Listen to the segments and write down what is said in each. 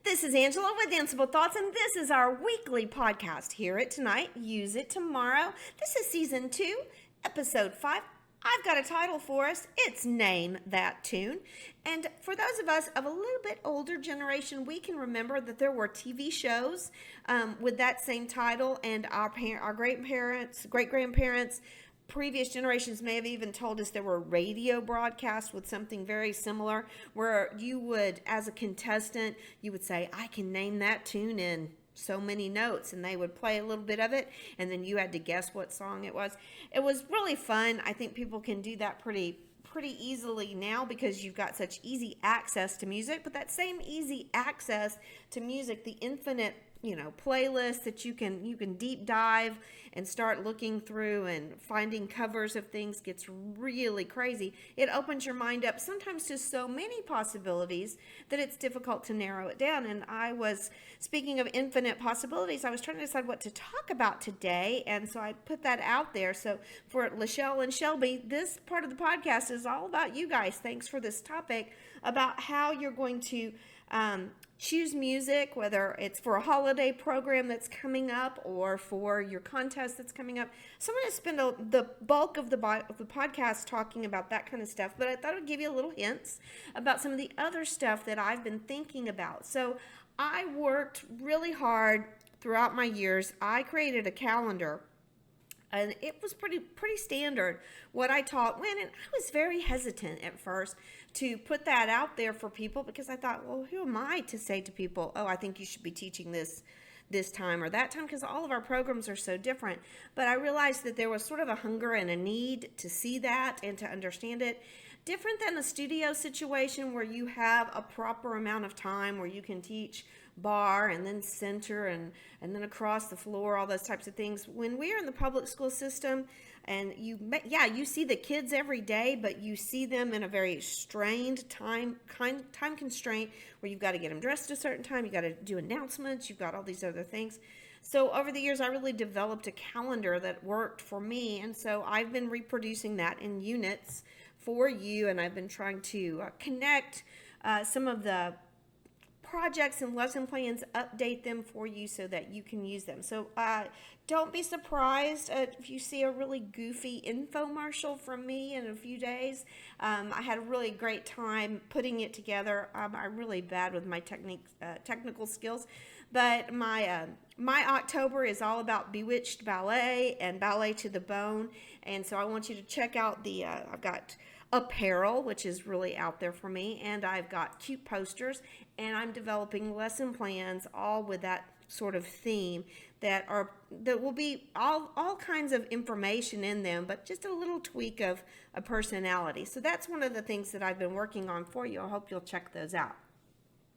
This is Angela with Danceable Thoughts, and this is our weekly podcast. Hear it tonight, use it tomorrow. This is season 2, episode 5. I've got a title for us. It's Name That Tune. And for those of us of a little bit older generation, we can remember that there were TV shows with that same title, and our great-parents, great-grandparents, previous generations may have even told us there were radio broadcasts with something very similar, where you would, as a contestant, you would say, I can name that tune in so many notes, and they would play a little bit of it, and then you had to guess what song it was. It was really fun. I think people can do that pretty easily now because you've got such easy access to music. But that same easy access to music, the infinite playlists that you can deep dive and start looking through and finding covers of things gets really crazy. It opens your mind up sometimes to so many possibilities that it's difficult to narrow it down. And I was, speaking of infinite possibilities, I was trying to decide what to talk about today, and so I put that out there. So for Lachelle and Shelby, this part of the podcast is all about you guys. Thanks for this topic about how you're going to choose music, whether it's for a holiday program that's coming up or for your contest that's coming up. So I'm going to spend the bulk of the podcast talking about that kind of stuff, but I thought I'd give you a little hints about some of the other stuff that I've been thinking about. So I worked really hard throughout my years. I created a calendar, and it was pretty standard what I taught when, and I was very hesitant at first to put that out there for people because I thought, well, who am I to say to people, oh, I think you should be teaching this time or that time, because all of our programs are so different. But I realized that there was sort of a hunger and a need to see that and to understand it. Different than a studio situation where you have a proper amount of time where you can teach bar and then center and then across the floor, all those types of things. When we're in the public school system, and you see the kids every day, but you see them in a very strained time constraint where you've got to get them dressed at a certain time, you've got to do announcements, you've got all these other things. So over the years, I really developed a calendar that worked for me, and so I've been reproducing that in units for you, and I've been trying to connect some of the projects and lesson plans, update them for you so that you can use them. So don't be surprised if you see a really goofy infomercial from me in a few days. I had a really great time putting it together. I'm really bad with my technical skills, but my October is all about Bewitched Ballet and Ballet to the Bone, and so I want you to check out I've got apparel, which is really out there for me, and I've got cute posters, and I'm developing lesson plans all with that sort of theme that will be all kinds of information in them, but just a little tweak of a personality. So that's one of the things that I've been working on for you. I hope you'll check those out.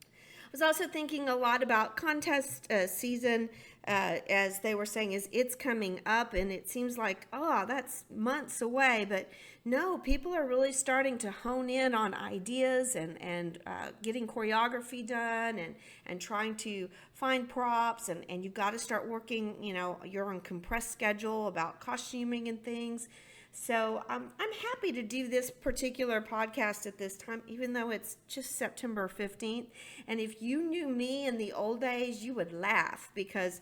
I was also thinking a lot about contest season, as they were saying, it's coming up, and it seems like, that's months away, but no, people are really starting to hone in on ideas and getting choreography done and trying to find props, and you've got to start working, you're on compressed schedule about costuming and things. So I'm happy to do this particular podcast at this time, even though it's just September 15th. And if you knew me in the old days, you would laugh, because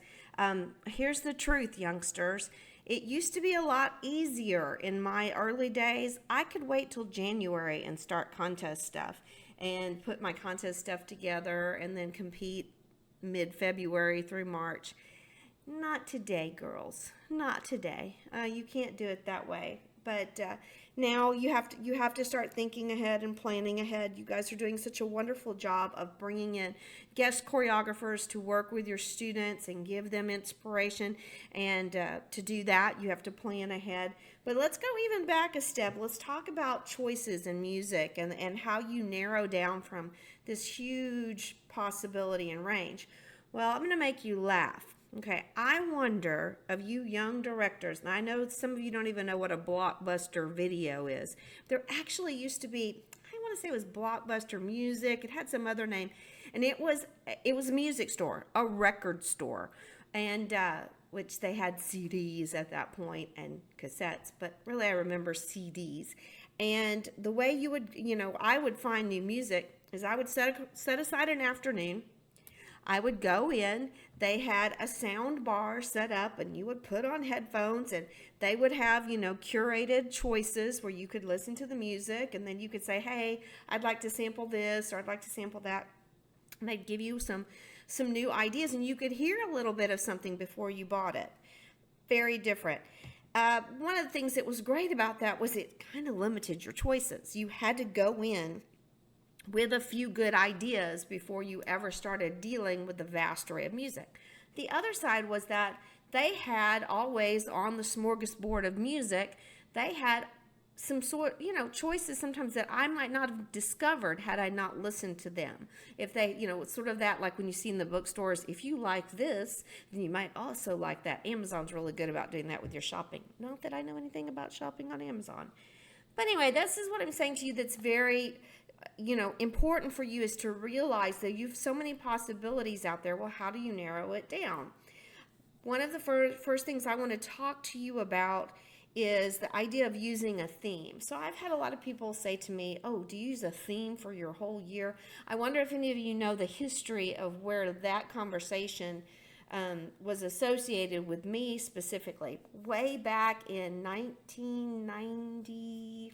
here's the truth, youngsters. It used to be a lot easier in my early days. I could wait till January and start contest stuff and put my contest stuff together and then compete mid-February through March. Not today, girls. Not today. You can't do it that way. But now you have to start thinking ahead and planning ahead. You guys are doing such a wonderful job of bringing in guest choreographers to work with your students and give them inspiration. And to do that, you have to plan ahead. But let's go even back a step. Let's talk about choices in music and how you narrow down from this huge possibility and range. Well, I'm going to make you laugh. Okay, I wonder of you young directors, and I know some of you don't even know what a Blockbuster Video is. There actually used to be, I want to say it was Blockbuster Music. It had some other name, and it was a music store, a record store, and which they had CDs at that point and cassettes, but really I remember CDs. And the way I would find new music is I would set aside an afternoon I would go in, they had a sound bar set up, and you would put on headphones, and they would have, curated choices where you could listen to the music, and then you could say, hey, I'd like to sample this, or I'd like to sample that. And they'd give you some new ideas, and you could hear a little bit of something before you bought it. Very different. One of the things that was great about that was it kind of limited your choices. You had to go in with a few good ideas before you ever started dealing with the vast array of music. The other side was that they had always on the smorgasbord of music, they had some choices sometimes that I might not have discovered had I not listened to them. If they, it's sort of that, like when you see in the bookstores, if you like this, then you might also like that. Amazon's really good about doing that with your shopping. Not that I know anything about shopping on Amazon. But anyway, this is what I'm saying to you that's very, important for you, is to realize that you have so many possibilities out there. Well, how do you narrow it down? One of the first things I want to talk to you about is the idea of using a theme. So I've had a lot of people say to me, oh, do you use a theme for your whole year? I wonder if any of you know the history of where that conversation was associated with me specifically. Way back in 1990,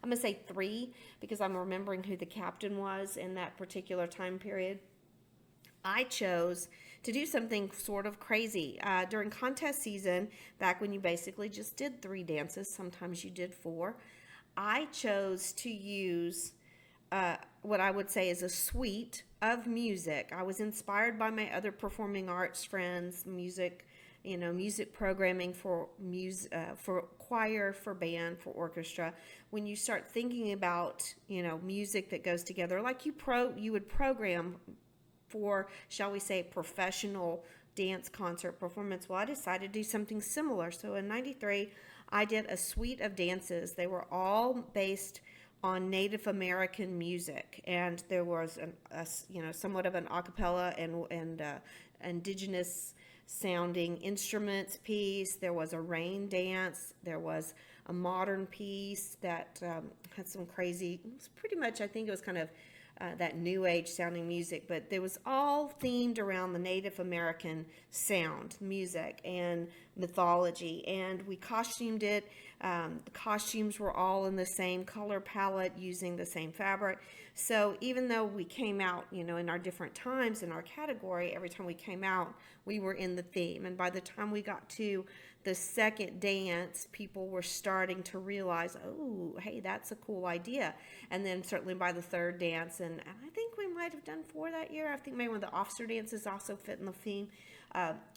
I'm going to say 3, because I'm remembering who the captain was in that particular time period. I chose to do something sort of crazy. During contest season, back when you basically just did 3 dances, sometimes you did 4, I chose to use what I would say is a suite of music. I was inspired by my other performing arts friends, music programming for choir, for band, for orchestra. When you start thinking about, music that goes together, like you would program for, shall we say, professional dance concert performance. Well, I decided to do something similar. So in 93, I did a suite of dances. They were all based on Native American music, and there was somewhat of an a cappella and indigenous sounding instruments piece. There was a rain dance. There was a modern piece that had some crazy, it was pretty much, I think it was kind of that new age sounding music, but it was all themed around the Native American sound, music, and mythology. And we costumed it. The costumes were all in the same color palette, using the same fabric. So even though we came out, in our different times in our category, every time we came out, we were in the theme. And by the time we got to the second dance, people were starting to realize, oh, hey, that's a cool idea. And then certainly by the third dance, and I think we might have done 4 that year. I think maybe one of the officer dances also fit in the theme.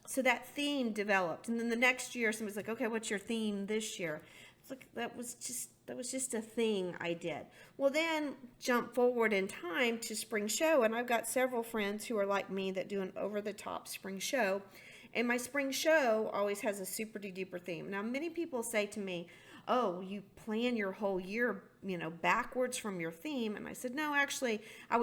So that theme developed. And then the next year, somebody's like, okay, what's your theme this year? It's like, that was just a thing I did. Well, then jump forward in time to spring show, and I've got several friends who are like me that do an over-the-top spring show. And my spring show always has a super duper theme. Now, many people say to me, oh, you plan your whole year, backwards from your theme. And I said, no, actually, I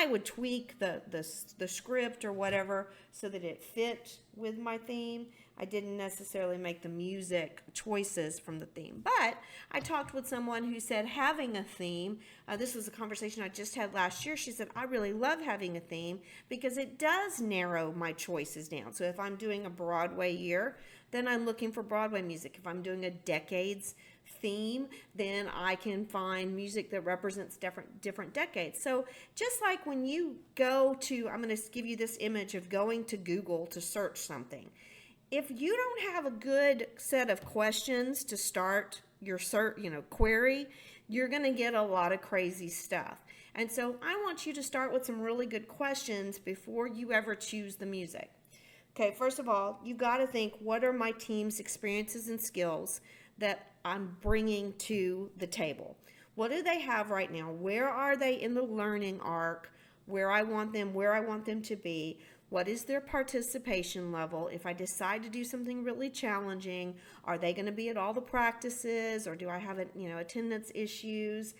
would tweak the script or whatever so that it fit with my theme. I didn't necessarily make the music choices from the theme. But I talked with someone who said having a theme, this was a conversation I just had last year. She said, I really love having a theme because it does narrow my choices down. So if I'm doing a Broadway year, then I'm looking for Broadway music. If I'm doing a decades theme, then I can find music that represents different decades. So just like when you go to, I'm going to give you this image of going to Google to search something. If you don't have a good set of questions to start your query, you're going to get a lot of crazy stuff. And so I want you to start with some really good questions before you ever choose the music. Okay, first of all, you've got to think, what are my team's experiences and skills that I'm bringing to the table? What do they have right now? Where are they in the learning arc? Where I want them to be? What is their participation level? If I decide to do something really challenging, are they going to be at all the practices, or do I have attendance issues?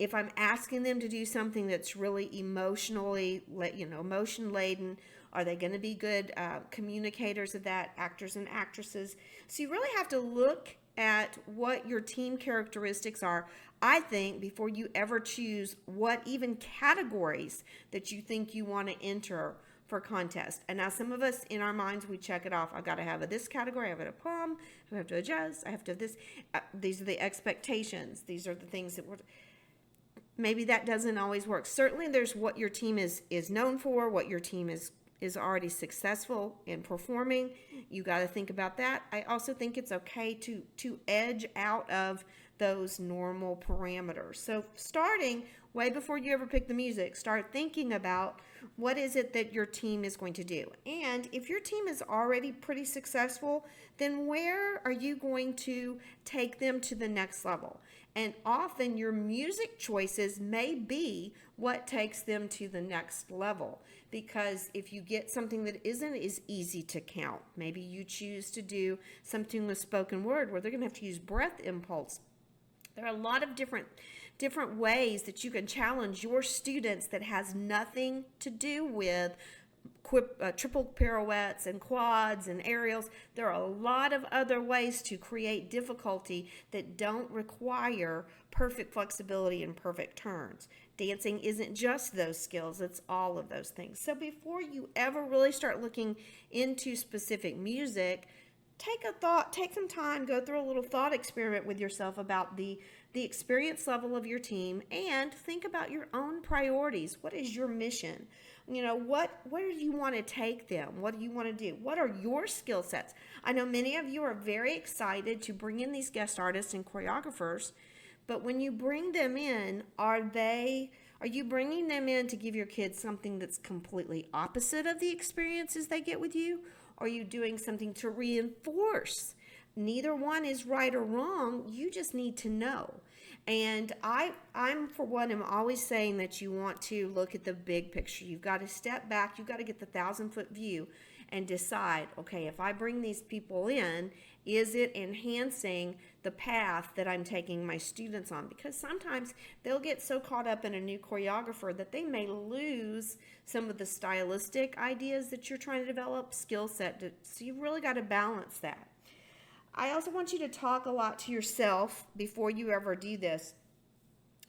If I'm asking them to do something that's really emotionally, emotion laden, are they going to be good communicators of that, actors and actresses? So you really have to look at what your team characteristics are, I think, before you ever choose what even categories that you think you want to enter for contest. And now some of us in our minds, we check it off. I've got to have this category. I have a poem. I have to adjust. I have to have this. These are the expectations. These are the things that we're, maybe that doesn't always work. Certainly there's what your team is known for, what your team is already successful in performing. You got to think about that. I also think it's okay to edge out of those normal parameters. So starting way before you ever pick the music, start thinking about what is it that your team is going to do. And if your team is already pretty successful, then where are you going to take them to the next level? And often your music choices may be what takes them to the next level. Because if you get something that isn't as easy to count, maybe you choose to do something with spoken word where they're going to have to use breath impulse. There are a lot of different ways that you can challenge your students that has nothing to do with triple pirouettes and quads and aerials. There are a lot of other ways to create difficulty that don't require perfect flexibility and perfect turns. Dancing isn't just those skills, it's all of those things. So before you ever really start looking into specific music, take some time, go through a little thought experiment with yourself about the experience level of your team, and think about your own priorities. What is your mission? Where do you want to take them? What do you want to do? What are your skill sets? I know many of you are very excited to bring in these guest artists and choreographers, but when you bring them in, are you bringing them in to give your kids something that's completely opposite of the experiences they get with you? Or are you doing something to reinforce? Neither one is right or wrong. You just need to know. And I'm for one, am always saying that you want to look at the big picture. You've got to step back. You've got to get the 1,000-foot view and decide, okay, if I bring these people in, is it enhancing the path that I'm taking my students on? Because sometimes they'll get so caught up in a new choreographer that they may lose some of the stylistic ideas that you're trying to develop, skill set. So you really got to balance that. I also want you to talk a lot to yourself before you ever do this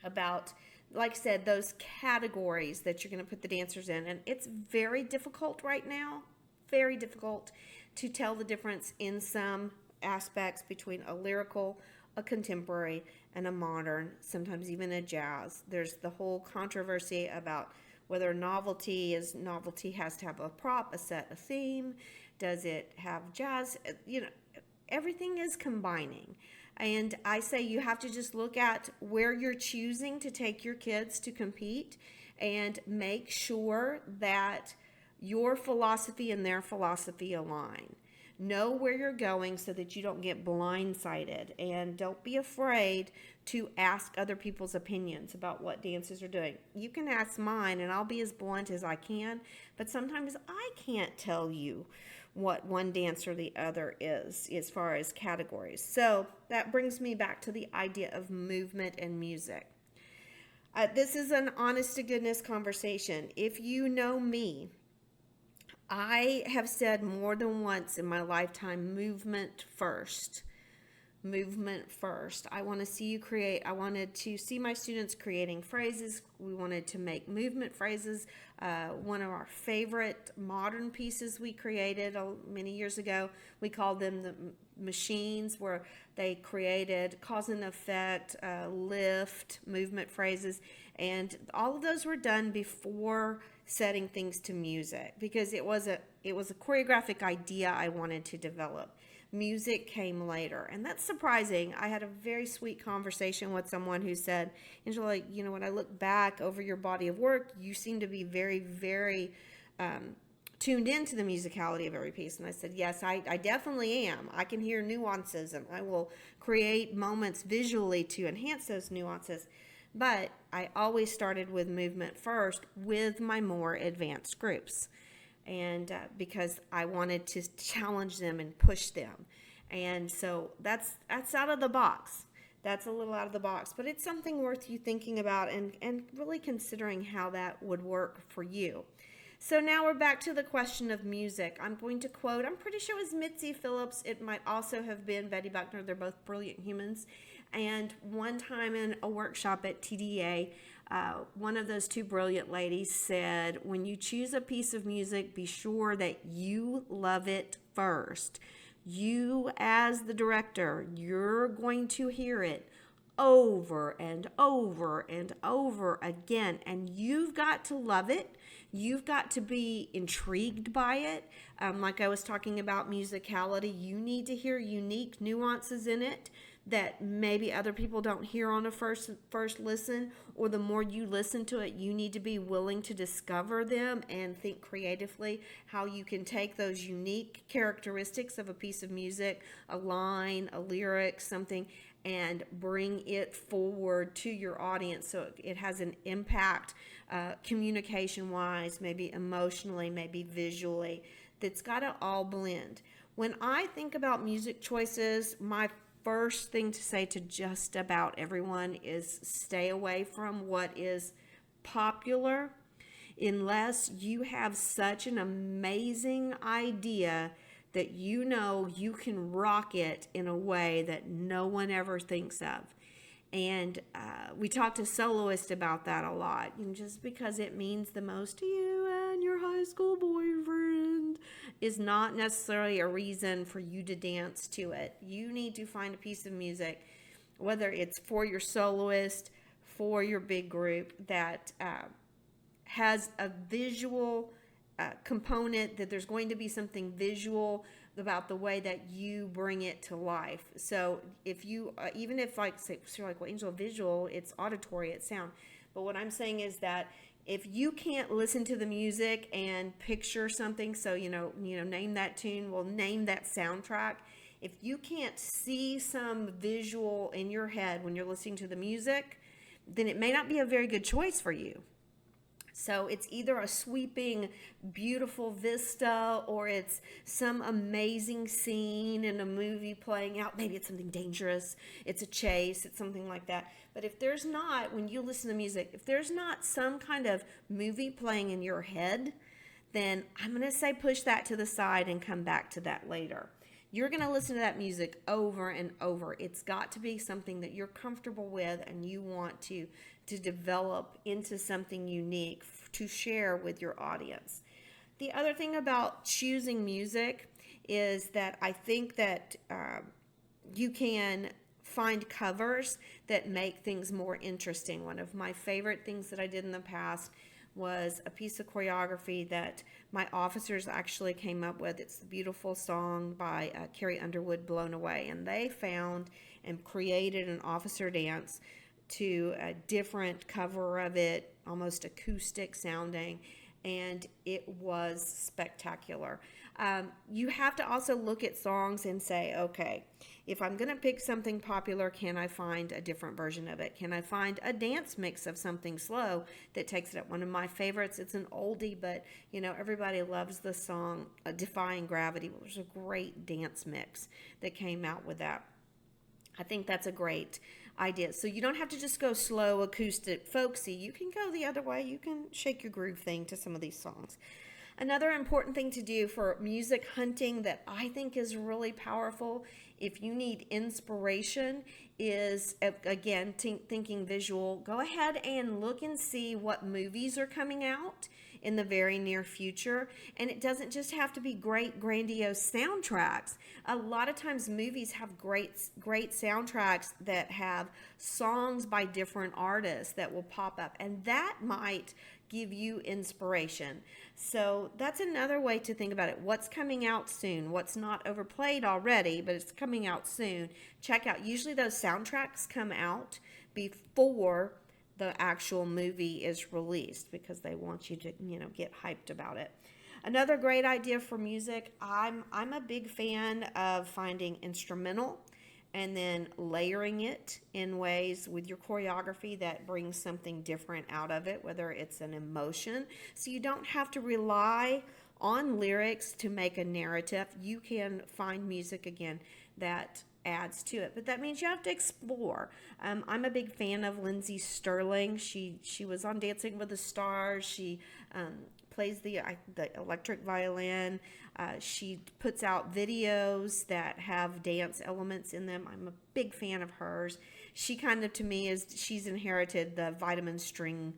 about, like I said, those categories that you're going to put the dancers in. And it's very difficult right now, very difficult to tell the difference in some aspects between a lyrical, a contemporary, and a modern, sometimes even a jazz. There's the whole controversy about whether novelty has to have a prop, a set, a theme. Does it have jazz? Everything is combining. And I say you have to just look at where you're choosing to take your kids to compete and make sure that your philosophy and their philosophy align. Know where you're going so that you don't get blindsided, and don't be afraid to ask other people's opinions about what dancers are doing. You can ask mine and I'll be as blunt as I can, but sometimes I can't tell you what one dance or the other is as far as categories. So that brings me back to the idea of movement and music. This is an honest to goodness conversation. If you know me, I have said more than once in my lifetime, movement first. Movement first. I want to see you create. I wanted to see my students creating phrases. We wanted to make movement phrases. One of our favorite modern pieces we created many years ago, we called them the machines, where they created cause and effect, lift, movement phrases. And all of those were done before setting things to music, because it was a choreographic idea I wanted to develop. Music came later, and that's surprising. I had a very sweet conversation with someone who said, Angela, when I look back over your body of work, you seem to be very, very tuned into the musicality of every piece. And I said, yes, I definitely am. I can hear nuances, and I will create moments visually to enhance those nuances. But I always started with movement first with my more advanced groups. And because I wanted to challenge them and push them. And so that's out of the box. That's a little out of the box, but it's something worth you thinking about and really considering how that would work for you. So now we're back to the question of music. I'm going to quote, I'm pretty sure it was Mitzi Phillips. It might also have been Betty Buckner. They're both brilliant humans. And one time in a workshop at TDA, one of those two brilliant ladies said, when you choose a piece of music, be sure that you love it first. You, as the director, you're going to hear it over and over and over again, and you've got to love it. You've got to be intrigued by it. Like I was talking about musicality, you need to hear unique nuances in it that maybe other people don't hear on a first listen, or the more you listen to it, you need to be willing to discover them and think creatively how you can take those unique characteristics of a piece of music, a line, a lyric, something, and bring it forward to your audience so it has an impact, communication wise, maybe emotionally, maybe visually. That's got to all blend. When I think about music choices, my first thing to say to just about everyone is stay away from what is popular unless you have such an amazing idea that you know you can rock it in a way that no one ever thinks of. And we talked to soloists about that a lot. Just because it means the most to you and your high school boyfriend is not necessarily a reason for you to dance to it. You need to find a piece of music, whether it's for your soloist, for your big group, that has a visual component, that there's going to be something visual about the way that you bring it to life. So if you, even if like, say, so like, well, Angel, visual, it's auditory, it's sound. But what I'm saying is that if you can't listen to the music and picture something, so, name that tune, well, name that soundtrack. If you can't see some visual in your head when you're listening to the music, then it may not be a very good choice for you. So it's either a sweeping, beautiful vista, or it's some amazing scene in a movie playing out. Maybe it's something dangerous, it's a chase, it's something like that. But if there's not, when you listen to music, if there's not some kind of movie playing in your head, then I'm going to say push that to the side and come back to that later. You're going to listen to that music over and over. It's got to be something that you're comfortable with and you want to develop into something unique to share with your audience. The other thing about choosing music is that I think that you can find covers that make things more interesting. One of my favorite things that I did in the past was a piece of choreography that my officers actually came up with. It's the beautiful song by Carrie Underwood, Blown Away. And they found and created an officer dance to a different cover of it, almost acoustic sounding, and it was spectacular. You have to also look at songs and say, okay, if I'm going to pick something popular, can I find a different version of it? Can I find a dance mix of something slow that takes it up? One of my favorites, it's an oldie, but everybody loves the song Defying Gravity. It was a great dance mix that came out with that. I think that's a great idea. So you don't have to just go slow, acoustic, folksy. You can go the other way. You can shake your groove thing to some of these songs. Another important thing to do for music hunting that I think is really powerful, if you need inspiration, is, again, thinking visual. Go ahead and look and see what movies are coming out in the very near future. And it doesn't just have to be great, grandiose soundtracks. A lot of times movies have great soundtracks that have songs by different artists that will pop up. And that might give you inspiration. So that's another way to think about it. What's coming out soon? What's not overplayed already, but it's coming out soon. Check out. Usually those soundtracks come out before the actual movie is released because they want you to, get hyped about it. Another great idea for music, I'm a big fan of finding instrumental and then layering it in ways with your choreography that brings something different out of it, whether it's an emotion. So you don't have to rely on lyrics to make a narrative. You can find music, again, that adds to it. But that means you have to explore. I'm a big fan of Lindsey Sterling. She was on Dancing with the Stars. She plays the electric violin. She puts out videos that have dance elements in them. I'm a big fan of hers. She kind of, to me, she's inherited the Vitamin String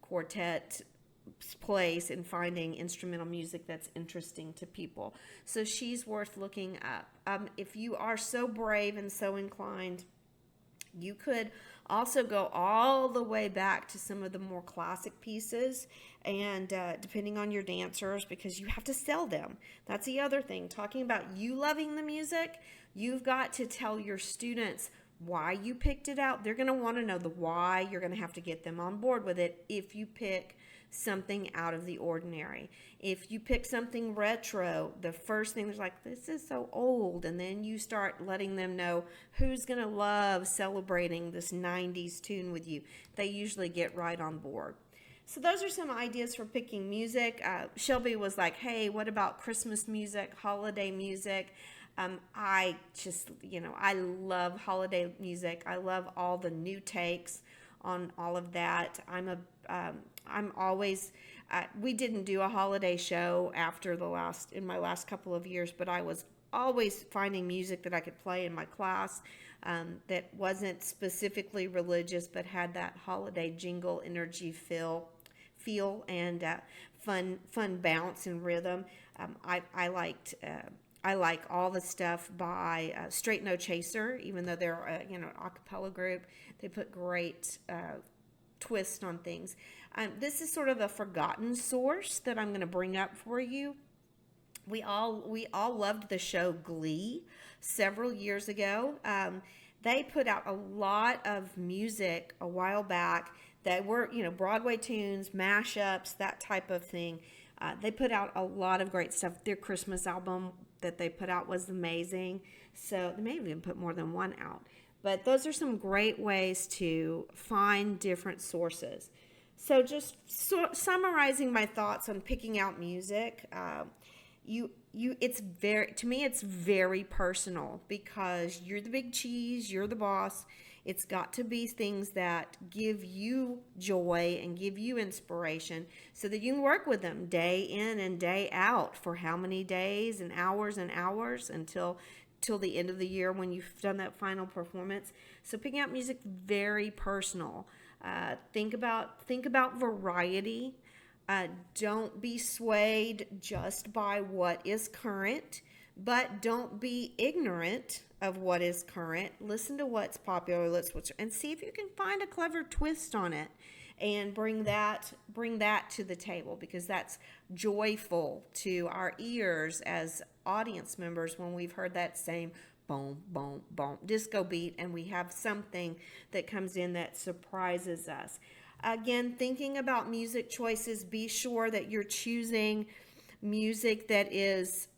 Quartet place in finding instrumental music that's interesting to people. So she's worth looking up. If you are so brave and so inclined, you could also go all the way back to some of the more classic pieces, and depending on your dancers, because you have to sell them. That's the other thing. Talking about you loving the music, you've got to tell your students why you picked it out. They're going to want to know the why. You're going to have to get them on board with it if you pick something out of the ordinary. If you pick something retro, the first thing is like, this is so old, and then you start letting them know who's going to love celebrating this 90s tune with you. They usually get right on board. So those are some ideas for picking music. Shelby was like, hey, what about Christmas music, holiday music? I just, I love holiday music. I love all the new takes on all of that. I'm always, we didn't do a holiday show in my last couple of years, but I was always finding music that I could play in my class that wasn't specifically religious, but had that holiday jingle energy feel and fun bounce and rhythm. I like all the stuff by Straight No Chaser, even though they're an a cappella group. They put great twist on things. This is sort of a forgotten source that I'm going to bring up for you. We all loved the show Glee several years ago. They put out a lot of music a while back that were Broadway tunes, mashups, that type of thing. They put out a lot of great stuff. Their Christmas album that they put out was amazing. So they may even put more than one out. But those are some great ways to find different sources. So just summarizing my thoughts on picking out music, it's very personal, because you're the big cheese, you're the boss. It's got to be things that give you joy and give you inspiration so that you can work with them day in and day out for how many days and hours until the end of the year when you've done that final performance. So picking out music, very personal. Think about variety. Don't be swayed just by what is current, but don't be ignorant of what is current. Listen to what's popular, and see if you can find a clever twist on it and bring that to the table, because that's joyful to our ears as audience members when we've heard that same boom, boom, boom disco beat, and we have something that comes in that surprises us. Again, thinking about music choices, be sure that you're choosing music that is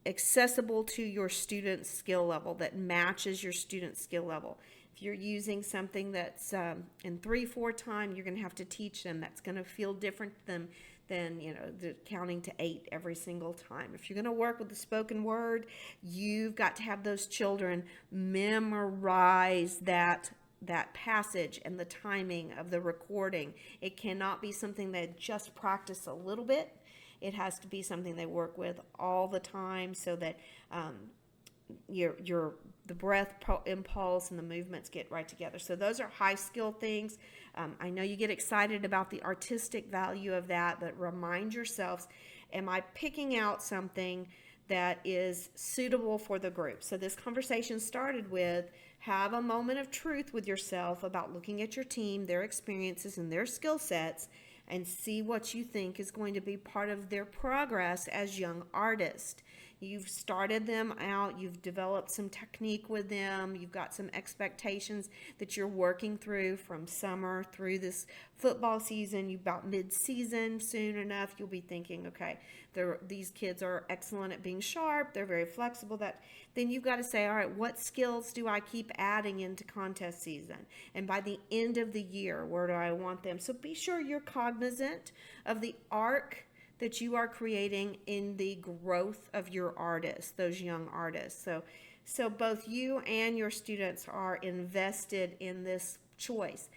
accessible to your student's skill level, that matches your student's skill level. If you're using something that's in 3/4 time, you're going to have to teach them. That's going to feel different than the counting to 8 every single time. If you're going to work with the spoken word, you've got to have those children memorize that passage and the timing of the recording. It cannot be something they just practice a little bit. It has to be something they work with all the time, so that the breath impulse and the movements get right together. So those are high skill things. I know you get excited about the artistic value of that, but remind yourselves, am I picking out something that is suitable for the group? So this conversation started with, have a moment of truth with yourself about looking at your team, their experiences, and their skill sets, and see what you think is going to be part of their progress as young artists. You've started them out, you've developed some technique with them, you've got some expectations that you're working through from summer through this football season. You've about mid-season, soon enough you'll be thinking, okay, these kids are excellent at being sharp, they're very flexible. Then you've got to say, all right, what skills do I keep adding into contest season? And by the end of the year, where do I want them? So be sure you're cognizant of the arc that you are creating in the growth of your artists, those young artists. So So both you and your students are invested in this choice.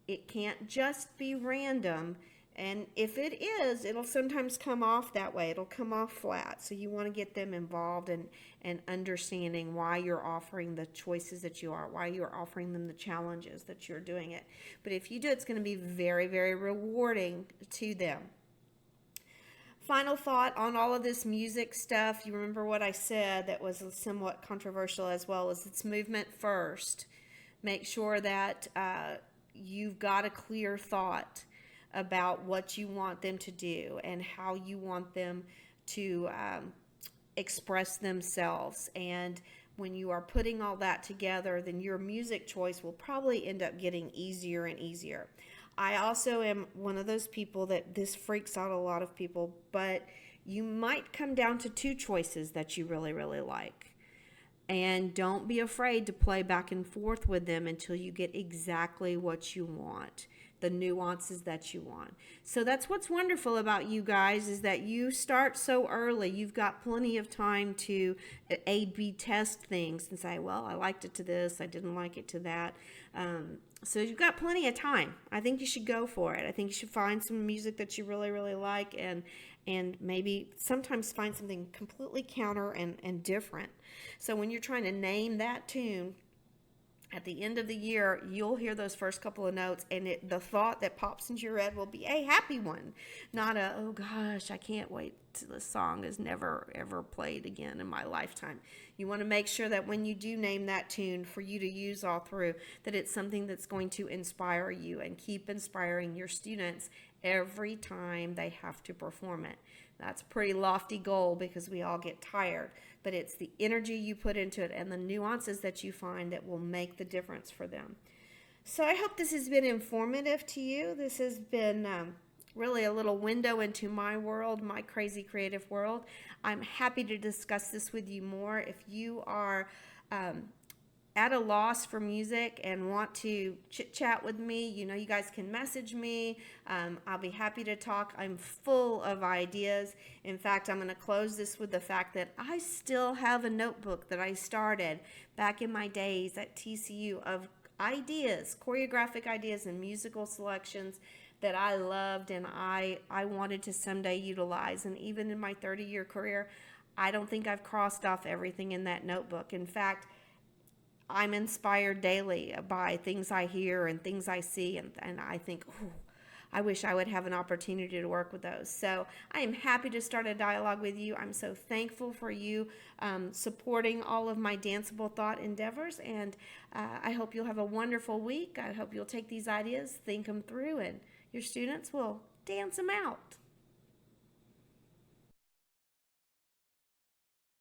It can't just be random. And if it is, it'll sometimes come off that way. It'll come off flat. So you want to get them involved and understanding why you're offering the choices that you are, why you're offering them the challenges that you're doing it. But if you do, it's going to be very, very rewarding to them. Final thought on all of this music stuff. You remember what I said that was somewhat controversial as well, as it's movement first. Make sure that you've got a clear thought about what you want them to do and how you want them to express themselves. And when you are putting all that together, then your music choice will probably end up getting easier and easier. I also am one of those people that this freaks out a lot of people, but you might come down to two choices that you really, really like. And don't be afraid to play back and forth with them until you get exactly what you want, the nuances that you want. So that's what's wonderful about you guys, is that you start so early. You've got plenty of time to A/B test things and say, well, I liked it to this, I didn't like it to that. So you've got plenty of time. I think you should go for it. I think you should find some music that you really, really like, and maybe sometimes find something completely counter and different. So when you're trying to name that tune, at the end of the year, you'll hear those first couple of notes, and the thought that pops into your head will be a happy one, not a, oh gosh, I can't wait till this song is never, ever played again in my lifetime. You want to make sure that when you do name that tune for you to use all through, that it's something that's going to inspire you and keep inspiring your students every time they have to perform it. That's a pretty lofty goal because we all get tired, but it's the energy you put into it and the nuances that you find that will make the difference for them. So I hope this has been informative to you. This has been really a little window into my world, my crazy creative world. I'm happy to discuss this with you more. If you are at a loss for music and want to chit chat with me, you guys can message me. I'll be happy to talk. I'm full of ideas. In fact, I'm going to close this with the fact that I still have a notebook that I started back in my days at TCU of ideas, choreographic ideas and musical selections that I loved and I wanted to someday utilize. And even in my 30-year career, I don't think I've crossed off everything in that notebook. In fact, I'm inspired daily by things I hear and things I see, and I think, oh, I wish I would have an opportunity to work with those. So I am happy to start a dialogue with you. I'm so thankful for you supporting all of my danceable thought endeavors, and I hope you'll have a wonderful week. I hope you'll take these ideas, think them through, and your students will dance them out.